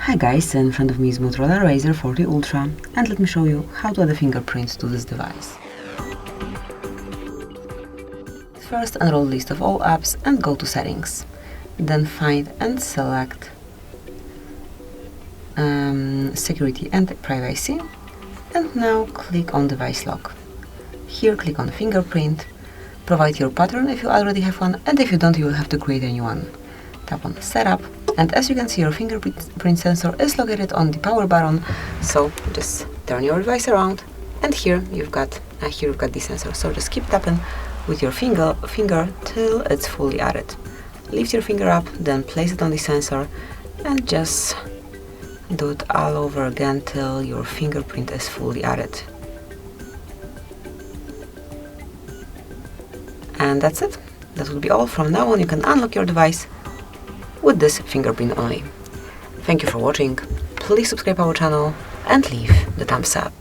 Hi guys, in front of me is Motorola Razr 40 Ultra, and let me show you how to add a fingerprint to this device. First, unroll the list of all apps and go to Settings. Then find and select Security and Privacy, and now click on Device Lock. Here click on Fingerprint, provide your pattern if you already have one, and if you don't, you will have to create a new one. Tap on Setup, and as you can see, your fingerprint sensor is located on the power button, so just turn your device around, and here you've got the sensor. So just keep tapping with your finger till it's fully added. Lift your finger up, then place it on the sensor, and just do it all over again till your fingerprint is fully added. And that's it. That will be all. From now on, you can unlock your device with this fingerprint only. Thank you for watching. Please subscribe our channel and leave the thumbs up.